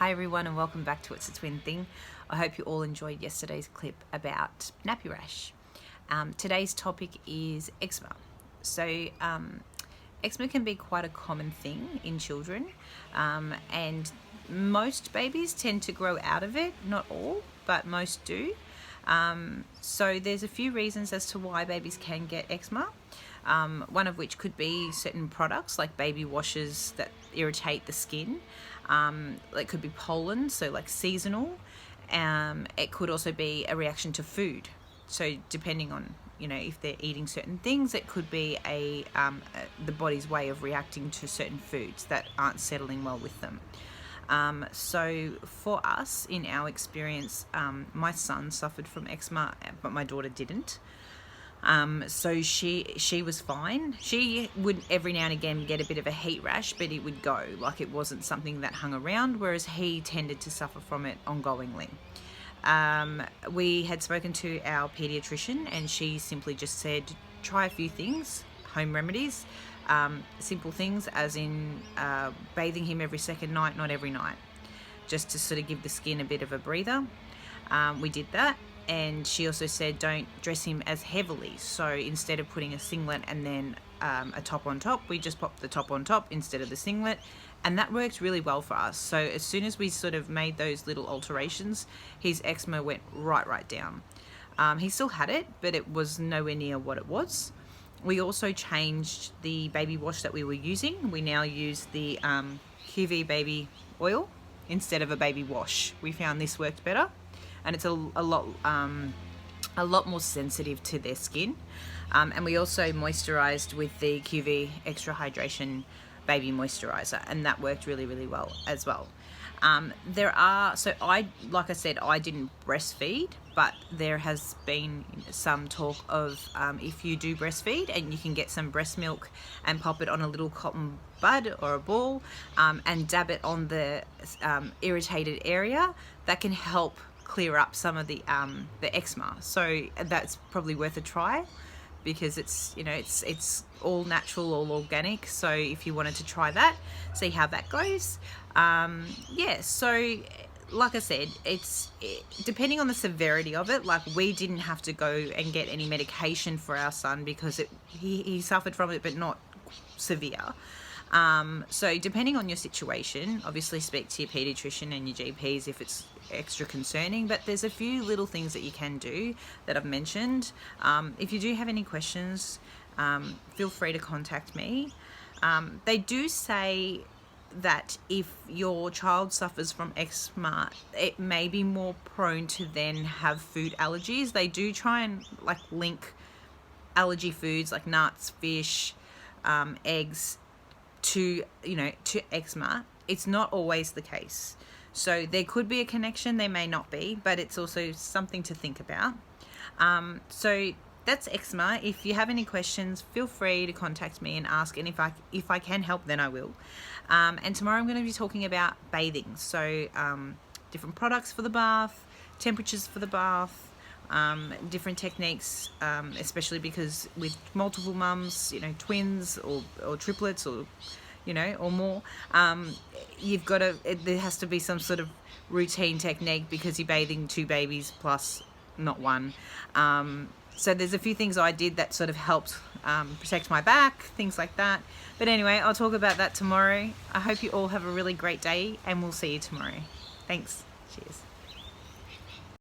Hi everyone and welcome back to It's a Twin Thing. I hope you all enjoyed yesterday's clip about nappy rash. Today's topic is eczema. So eczema can be quite a common thing in children, and most babies tend to grow out of it. Not all, but most do. So there's a few reasons as to why babies can get eczema. One of which could be certain products like baby washes that irritate the skin. It could be pollen, so like seasonal. It could also be a reaction to food. So depending on, if they're eating certain things, it could be the body's way of reacting to certain foods that aren't settling well with them. So for us, in our experience, my son suffered from eczema, but my daughter didn't. So she was fine. She would every now and again get a bit of a heat rash, but it would go, like it wasn't something that hung around, whereas he tended to suffer from it ongoingly. We had spoken to our pediatrician and she simply just said, try a few things, home remedies, simple things as in bathing him every second night, not every night, just to sort of give the skin a bit of a breather. We did that. And she also said don't dress him as heavily. So instead of putting a singlet and then a top on top, we just popped the top on top instead of the singlet. And that worked really well for us. So as soon as we sort of made those little alterations, his eczema went right down. He still had it, but it was nowhere near what it was. We also changed the baby wash that we were using. We now use the QV baby oil instead of a baby wash. We found this worked better. And it's a lot more sensitive to their skin. And we also moisturized with the QV Extra Hydration Baby Moisturizer, and that worked really well as well. Like I said, I didn't breastfeed, but there has been some talk of if you do breastfeed and you can get some breast milk and pop it on a little cotton bud or a ball and dab it on the irritated area, that can help clear up some of the eczema. So that's probably worth a try, because it's all natural, all organic. So if you wanted to try that, see how that goes. So like I said, it's depending on the severity of it. Like, we didn't have to go and get any medication for our son because he suffered from it, but not severe. So depending on your situation, obviously speak to your pediatrician and your GPs if it's extra concerning, but there's a few little things that you can do that I've mentioned. If you do have any questions, feel free to contact me. They do say that if your child suffers from eczema, it may be more prone to then have food allergies. They do try and link allergy foods like nuts, fish, eggs to eczema. It's not always the case. So there could be a connection, there may not be, but it's also something to think about. So that's eczema. If you have any questions, feel free to contact me and ask, and if I can help, then I will. And tomorrow I'm going to be talking about bathing. So different products for the bath, temperatures for the bath, different techniques, especially because with multiple mums, twins or triplets or more, there has to be some sort of routine technique because you're bathing two babies plus not one. So there's a few things I did that sort of helped protect my back, things like that. But anyway, I'll talk about that tomorrow. I hope you all have a really great day, and we'll see you tomorrow. Thanks. Cheers.